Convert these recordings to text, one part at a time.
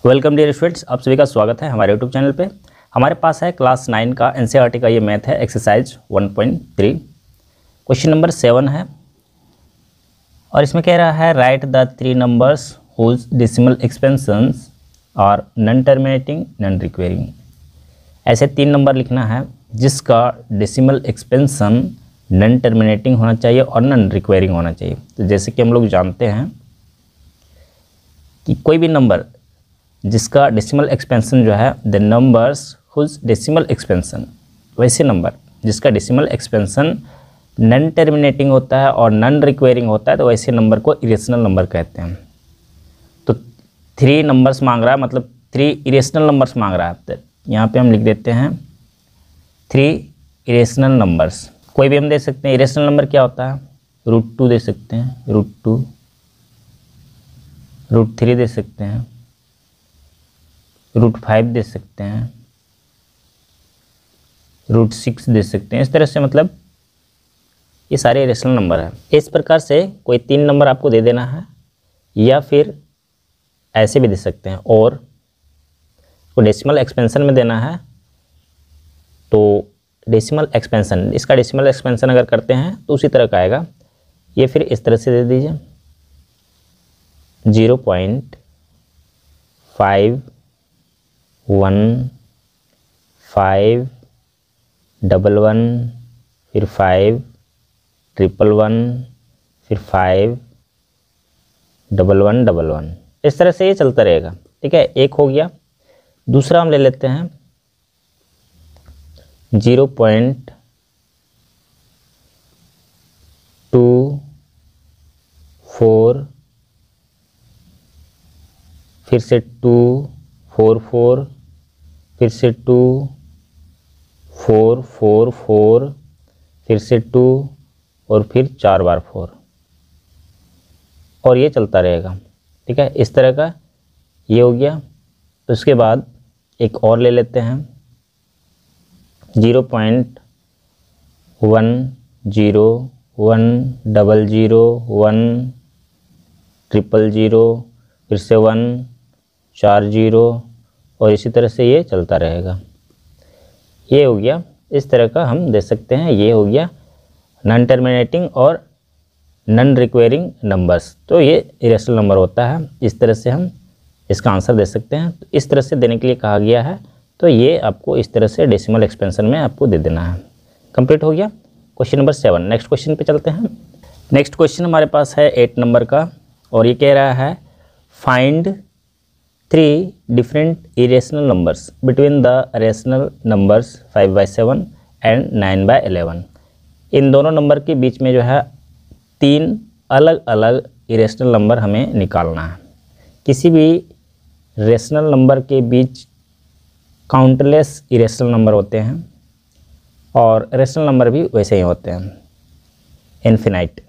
Welcome dear students, आप सभी का स्वागत है हमारे यूट्यूब चैनल पे। हमारे पास है क्लास 9 का एनसीईआरटी का ये मैथ है, एक्सरसाइज 1.3 क्वेश्चन नंबर 7 है और इसमें कह रहा है right the 3 numbers whose decimal expansions और नॉन टर्मिनेटिंग नॉन रिक्वायरिंग। ऐसे 3 नंबर लिखना है जिसका डेसिमल एक्सपेंशन नॉन टर्मिनेटिंग होना चाहिए और नॉन रिक्वायरिंग होना चाहिए। तो जैसे कि हम लोग जानते हैं कि कोई भी नंबर जिसका डेसिमल एक्सपेंशन जो है the numbers whose decimal expansion, वैसे नंबर जिसका डेसिमल एक्सपेंशन नॉन टर्मिनेटिंग होता है और नॉन रिक्वायरिंग होता है, तो वैसे नंबर को इरेशनल नंबर कहते हैं। तो 3 नंबर्स मांग रहा है, मतलब 3 इरेशनल नंबर्स मांग रहा है। तो यहाँ पे हम लिख देते हैं 3 इरेशनल नंबर्स। कोई भी हम दे सकते हैं। इरेशनल नंबर क्या होता है? √2 दे सकते हैं, √2, √3 दे सकते हैं, √5 दे सकते हैं, √6 दे सकते हैं। इस तरह से मतलब ये सारे इरेशनल नंबर हैं। इस प्रकार से कोई 3 नंबर आपको दे देना है या फिर ऐसे भी दे सकते हैं। और को डेसिमल एक्सपेंशन में देना है तो डेसिमल एक्सपेंशन, इसका डेसिमल एक्सपेंशन अगर करते हैं तो उसी तरह का आएगा। ये फिर इस तरह से दे दीजिए 0.5 1 5 1 1 फिर 5 1 1 फिर 5 1 1 1 1। इस तरह से ये चलता रहेगा। ठीक है, एक हो गया। दूसरा हम ले लेते हैं 0.24 फिर से 2 4 4 फिर से 2 4 4 4 फिर से 2 और फिर 4 बार 4, और ये चलता रहेगा। ठीक है, इस तरह का ये हो गया। उसके बाद एक और ले लेते हैं 0.1 0 1 0 0 1 0 0 फिर से 1 4 0, और इसी तरह से ये चलता रहेगा। ये हो गया। इस तरह का हम दे सकते हैं। ये हो गया नॉन टर्मिनेटिंग और नॉन रिक्वायरिंग नंबर्स। तो ये इरेशनल नंबर होता है। इस तरह से हम इसका आंसर दे सकते हैं। तो इस तरह से देने के लिए कहा गया है, तो ये आपको इस तरह से डेसिमल एक्सपेंशन में आपको दे देना है। कंप्लीट हो गया क्वेश्चन नंबर 7। नेक्स्ट क्वेश्चन पे चलते हैं। नेक्स्ट क्वेश्चन हमारे पास है 8 नंबर का और ये कह रहा है find 3 different irrational numbers between the rational numbers 5/7 and 9/11। इन दोनों नंबर के बीच में जो है 3 अलग अलग इरेशनल नंबर हमें निकालना है। किसी भी रेशनल नंबर के बीच काउंटलेस इरेशनल नंबर होते हैं और रेशनल नंबर भी वैसे ही होते हैं, इन्फिनाइट।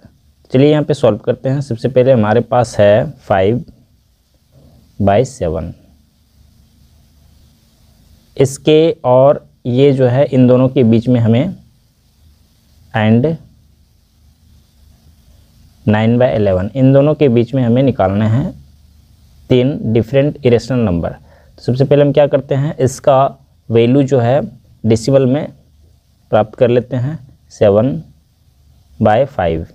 चलिए यहाँ पे सॉल्व करते हैं। सबसे पहले हमारे पास है 5/7 इसके, और ये जो है इन दोनों के बीच में हमें एंड 9/11, इन दोनों के बीच में हमें निकालने हैं 3 डिफरेंट इरेशनल नंबर। तो सबसे पहले हम क्या करते हैं, इसका वैल्यू जो है डेसिमल में प्राप्त कर लेते हैं 7/5।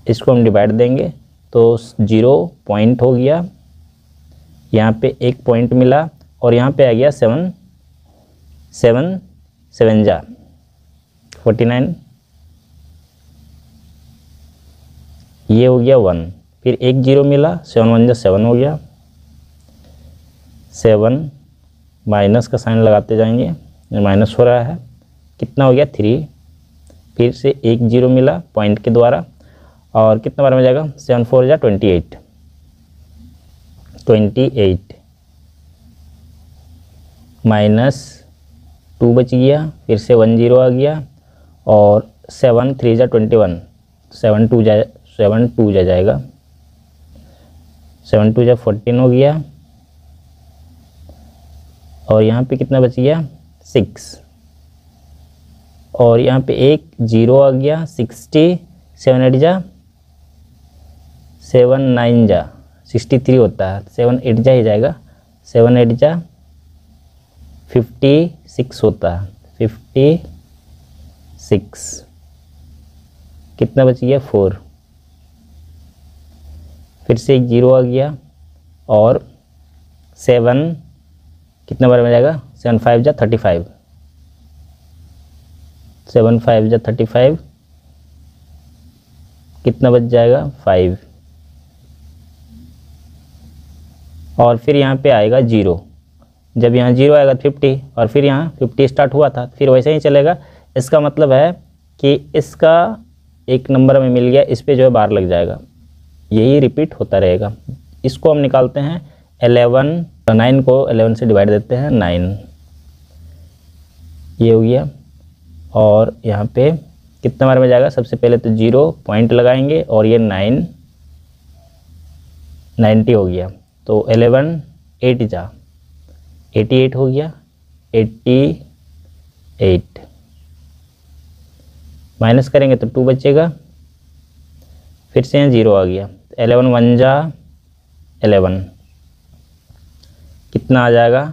इसको हम डिवाइड देंगे तो 0 पॉइंट हो गया, यहाँ पे 1 पॉइंट मिला और यहाँ पे आ गया 7 7 7 जा 49। ये हो गया 1, फिर 1 0 मिला, 7 1 जा 7 हो गया। 7 माइनस का साइन लगाते जाएंगे, माइनस हो रहा है। कितना हो गया 3, फिर से 1 0 मिला पॉइंट के द्वारा, और कितना बार में जाएगा 7 4 जा 28 माइनस 2 बच गया, फिर से 1 0 आ गया, और 7 3 जा 21, 7 2 जा जाएगा, 7 2 जा 14 हो गया, और यहाँ पे कितना बच गया 6, और यहाँ पे 1 0 आ गया 60, 7 8 जा 7 9 जा 63 होता है, 7 8 जा ही जाएगा 7 8 जा 56 होता है, 56। कितना बच गया 4, फिर से एक 0 आ गया और 7 कितना बार में जाएगा, 7 5 जा 35, 7 5 जा 35, कितना बच जाएगा 5, और फिर यहाँ पे आएगा 0। जब यहाँ 0 आएगा 50 और फिर यहाँ 50 स्टार्ट हुआ था, फिर वैसे ही चलेगा। इसका मतलब है कि इसका एक नंबर हमें मिल गया, इस पे जो है बार लग जाएगा, यही रिपीट होता रहेगा। इसको हम निकालते हैं 11, 9 को 11 से डिवाइड देते हैं 9, ये हो गया। और यहाँ पे कितना बार में जाएगा, सबसे पहले तो 0 पॉइंट लगाएंगे और ये 9 90 हो गया, तो 11 8 जा 88 हो गया, 88 माइनस करेंगे तो 2 बचेगा, फिर से यहाँ 0 आ गया, 11 1 जा 11, कितना आ जाएगा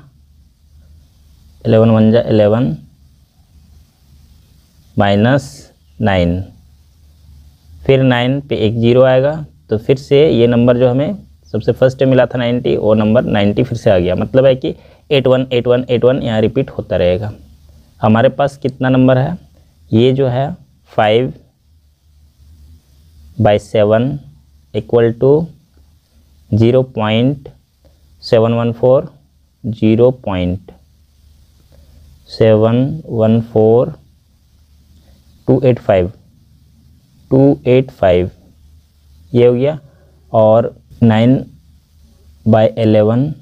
11 1 जा 11 माइनस 9, फिर 9 पे एक 0 आएगा, तो फिर से ये नंबर जो हमें सबसे फर्स्ट मिला था 90, वो नंबर 90 फिर से आ गया। मतलब है कि 81 81 81 यहाँ रिपीट होता रहेगा। हमारे पास कितना नंबर है, ये जो है 5/7 इक्वल टू 0.714, 285 ये हो गया। और 9/11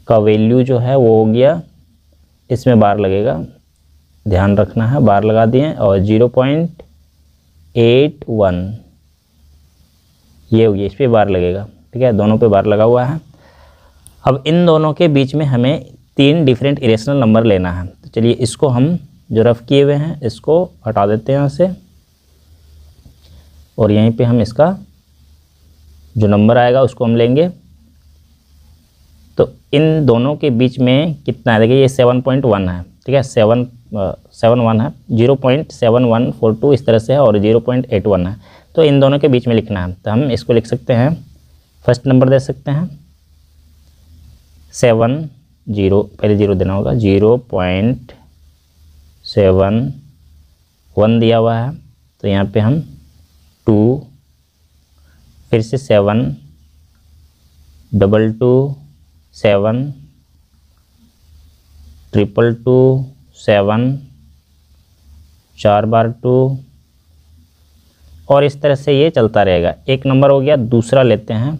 का वैल्यू जो है वो हो गया, इसमें बार लगेगा, ध्यान रखना है, बार लगा दिए, और 0.81 ये हो गया, इस पर बार लगेगा। ठीक है, दोनों पे बार लगा हुआ है। अब इन दोनों के बीच में हमें 3 डिफरेंट इरेशनल नंबर लेना है। तो चलिए इसको हम जो रफ किए हुए हैं इसको हटा देते हैं यहाँ से, और यहीं पे हम इसका जो नंबर आएगा उसको हम लेंगे। तो इन दोनों के बीच में कितना है, देखिए ये 7.1 है। ठीक है, 7.1 है, 0.7142 इस तरह से है, और 0.81 है। तो इन दोनों के बीच में लिखना है, तो हम इसको लिख सकते हैं, फर्स्ट नंबर दे सकते हैं 7 0, पहले 0 देना होगा, 0.71 दिया हुआ है, तो यहाँ पे हम 2, फिर से 7 2 2 7 2 7 4 बार 2, और इस तरह से ये चलता रहेगा। एक नंबर हो गया। दूसरा लेते हैं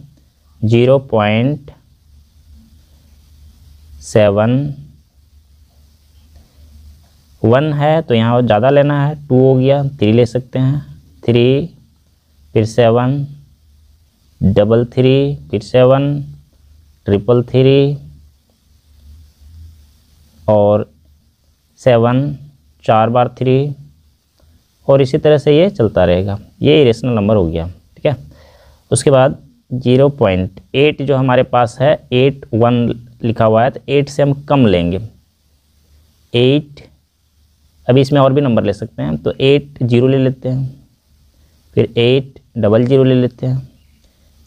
0.71 है, तो यहाँ ज़्यादा लेना है, 2 हो गया, 3 ले सकते हैं, 3 फिर 7 3 फिर 7 3 और 7 4 बार 3, और इसी तरह से ये चलता रहेगा। ये इरेशनल नंबर हो गया। ठीक है, उसके बाद 0.8 जो हमारे पास है, 81 लिखा हुआ है, तो 8 से हम कम लेंगे, 8। अभी इसमें और भी नंबर ले सकते हैं, तो 8 0 ले लेते हैं, फिर 8 00 ले लेते हैं।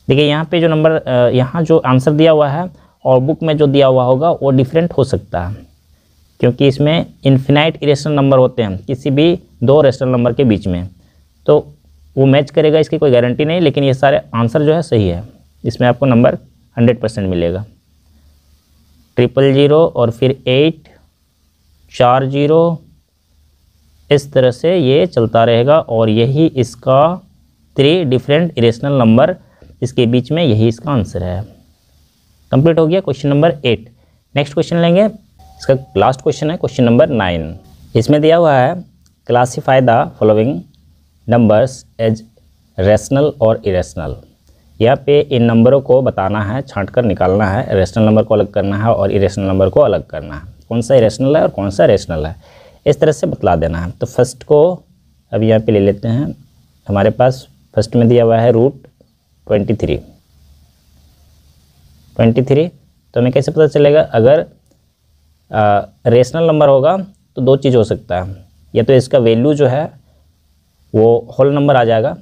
देखिए यहाँ पे जो नंबर, यहाँ जो आंसर दिया हुआ है और बुक में जो दिया हुआ होगा वो डिफरेंट हो सकता है, क्योंकि इसमें इन्फिनाइट इरेशनल नंबर होते हैं किसी भी 2 रेशनल नंबर के बीच में, तो वो मैच करेगा, इसकी कोई गारंटी नहीं। लेकिन ये सारे आंसर जो है सही है, इसमें आपको नंबर 100% मिलेगा। 000 और फिर 8 4 0, इस तरह से ये चलता रहेगा, और यही इसका 3 डिफरेंट इरेशनल नंबर इसके बीच में, यही इसका आंसर है। कंप्लीट हो गया क्वेश्चन नंबर 8। नेक्स्ट क्वेश्चन लेंगे, इसका लास्ट क्वेश्चन है क्वेश्चन नंबर 9। इसमें दिया हुआ है classify the following numbers as rational और इरेशनल। यहाँ पे इन नंबरों को बताना है, छांट कर निकालना है, रेशनल नंबर को अलग करना है और इरेशनल नंबर को अलग करना है, कौन सा इरेशनल है और कौन सा रेशनल है, इस तरह से बतला देना है। तो फर्स्ट को अभी यहाँ पे ले लेते हैं। हमारे पास फर्स्ट में दिया हुआ है √23, तो हमें कैसे पता चलेगा? अगर रेशनल नंबर होगा तो दो चीज़ हो सकता है, या तो इसका वैल्यू जो है वो होल नंबर आ जाएगा,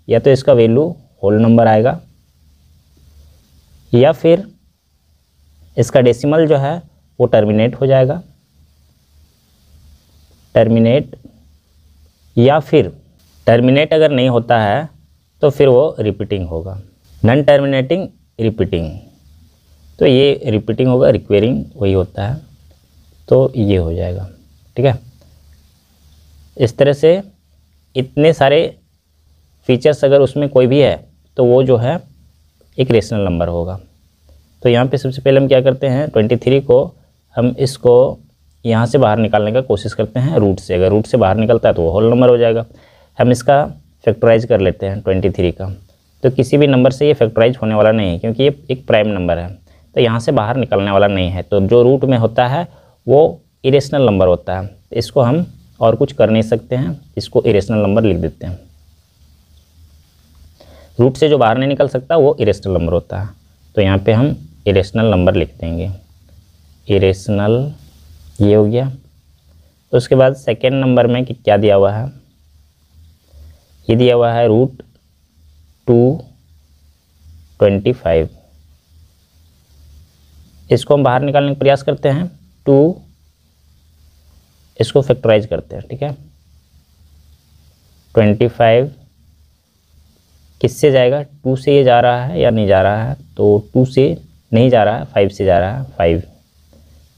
या तो इसका वैल्यू होल नंबर आएगा, या फिर इसका डेसिमल जो है वो टर्मिनेट हो जाएगा, टर्मिनेट, या फिर टर्मिनेट अगर नहीं होता है तो फिर वो रिपीटिंग होगा, नॉन टर्मिनेटिंग रिपीटिंग। तो ये रिपीटिंग होगा, रिक्वेरिंग वही होता है, तो ये हो जाएगा। ठीक है, इस तरह से इतने सारे फीचर्स अगर उसमें कोई भी है तो वो जो है एक रेशनल नंबर होगा। तो यहाँ पे सबसे पहले हम क्या करते हैं, 23 को हम इसको यहाँ से बाहर निकालने का कोशिश करते हैं रूट से। अगर रूट से बाहर निकलता है तो वो होल नंबर हो जाएगा। हम इसका फैक्टराइज कर लेते हैं 23 का। तो किसी भी नंबर से ये फैक्टराइज होने वाला नहीं है क्योंकि ये एक प्राइम नंबर है, तो यहाँ से बाहर निकलने वाला नहीं है। तो जो रूट में होता है वो इरेशनल नंबर होता है। तो इसको हम और कुछ कर नहीं सकते हैं, इसको इरेशनल नंबर लिख देते हैं। रूट से जो बाहर नहीं निकल सकता वो इरेशनल नंबर होता है। तो यहाँ पे हम इरेशनल नंबर लिख देंगे, इरेशनल, ये हो गया। तो उसके बाद सेकेंड नंबर में क्या दिया हुआ है, ये दिया हुआ है रूट 225। इसको हम बाहर निकालने का प्रयास करते हैं, 2, इसको फैक्टराइज करते हैं। ठीक है, 25 किससे जाएगा, 2 से ये जा रहा है या नहीं जा रहा है, तो 2 से नहीं जा रहा है, 5 से जा रहा है। 5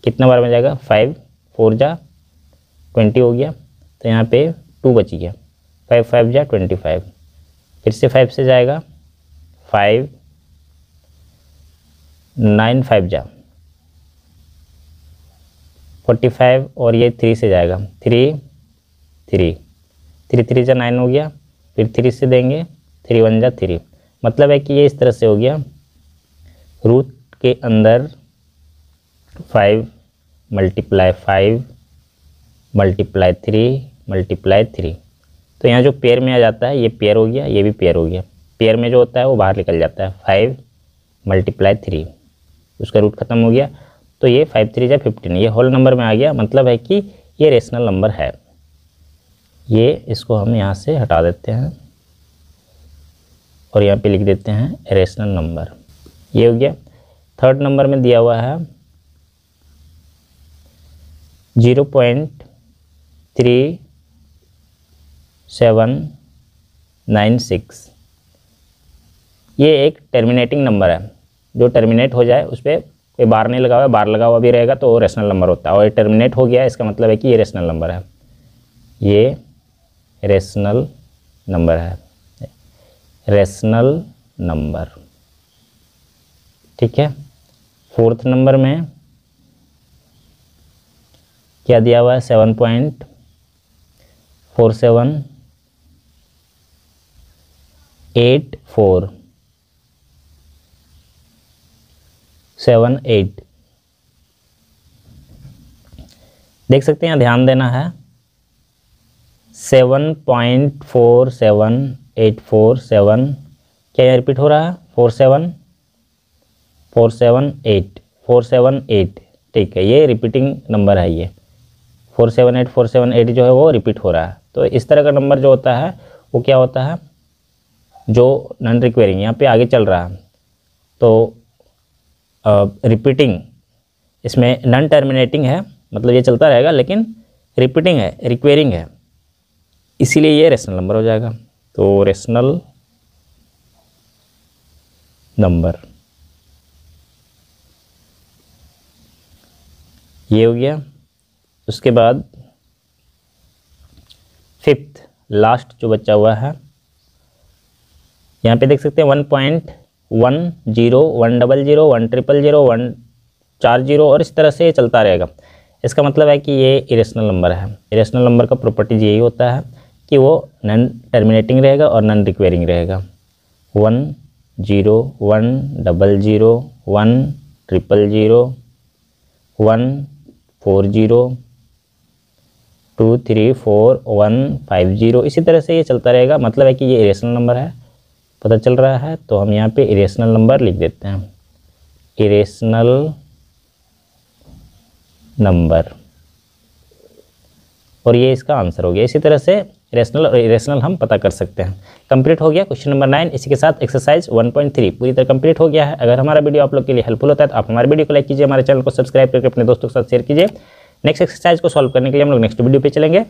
कितना बार में जाएगा, 5, 4 जा 20 हो गया। तो यहाँ पे 2 बच गया, 5 5 जा 25। फिर से 5 से जाएगा, 5 9 5 जा 45, और ये 3 से जाएगा, 3 3 3 3 जा 9 हो गया। फिर 3 से देंगे, 3 1 जा 3। मतलब है कि ये इस तरह से हो गया, रूट के अंदर 5 मल्टीप्लाई 5 मल्टीप्लाई 3 मल्टीप्लाई 3। तो यहाँ जो पेयर में आ जाता है ये पेयर हो गया, ये भी पेयर हो गया। पेयर में जो होता है वो बाहर निकल जाता है, 5 मल्टीप्लाई 3, उसका रूट खत्म हो गया। तो ये 5 3 जा 15, ये होल नंबर में आ गया। मतलब है कि ये रेशनल नंबर है। ये इसको हम यहाँ से हटा देते हैं और यहाँ पे लिख देते हैं रेशनल नंबर, ये हो गया। थर्ड नंबर में दिया हुआ है 0.3796। ये एक टर्मिनेटिंग नंबर है, जो टर्मिनेट हो जाए उस पर कोई बार नहीं लगा हुआ है, बार लगा हुआ भी रहेगा तो वो रेशनल नंबर होता है। और ये टर्मिनेट हो गया, इसका मतलब है कि ये रेशनल नंबर है, ये रेशनल नंबर है, रेशनल नंबर। ठीक है, फोर्थ नंबर में क्या दिया हुआ है, 7.478478। देख सकते हैं, यहाँ ध्यान देना है, 7.47847 क्या यहाँ रिपीट हो रहा है, 478 ठीक है, ये रिपीटिंग नंबर है। ये 478478 जो है वो रिपीट हो रहा है। तो इस तरह का नंबर जो होता है वो क्या होता है, जो नॉन रिक्वेरिंग, यहाँ पे आगे चल रहा है तो रिपीटिंग, इसमें नॉन टर्मिनेटिंग है, मतलब ये चलता रहेगा लेकिन रिपीटिंग है, रिक्वेरिंग है, इसीलिए ये रेशनल नंबर हो जाएगा। तो रेशनल नंबर ये हो गया। उसके बाद फिफ्थ लास्ट जो बचा हुआ है, यहाँ पे देख सकते हैं 1.10 100 100 100 और इस तरह से ये चलता रहेगा। इसका मतलब है कि ये इरेशनल नंबर है। इरेशनल नंबर का प्रॉपर्टीज यही होता है कि वो नॉन टर्मिनेटिंग रहेगा और नॉन रिक्वेरिंग रहेगा। 1 0 1 00 1 000 1 40 2 3 4 1 50, इसी तरह से ये चलता रहेगा। मतलब है कि ये इरेशनल नंबर है, पता चल रहा है। तो हम यहाँ पे इरेशनल नंबर लिख देते हैं, इरेशनल नंबर, और ये इसका आंसर हो गया। इसी तरह से रेशनल और इरेशनल हम पता कर सकते हैं। कंप्लीट हो गया क्वेश्चन नंबर 9। इसी के साथ एक्सरसाइज 1.3 पूरी तरह कंप्लीट हो गया है। अगर हमारा वीडियो आप लोग के लिए हेल्पफुल होता है तो आप हमारे वीडियो को लाइक कीजिए, हमारे चैनल को सब्सक्राइब करके अपने दोस्तों के साथ शेयर कीजिए। नेक्स्ट एक्सरसाइज को सॉल्व करने के लिए हम लोग नेक्स्ट वीडियो पे चलेंगे।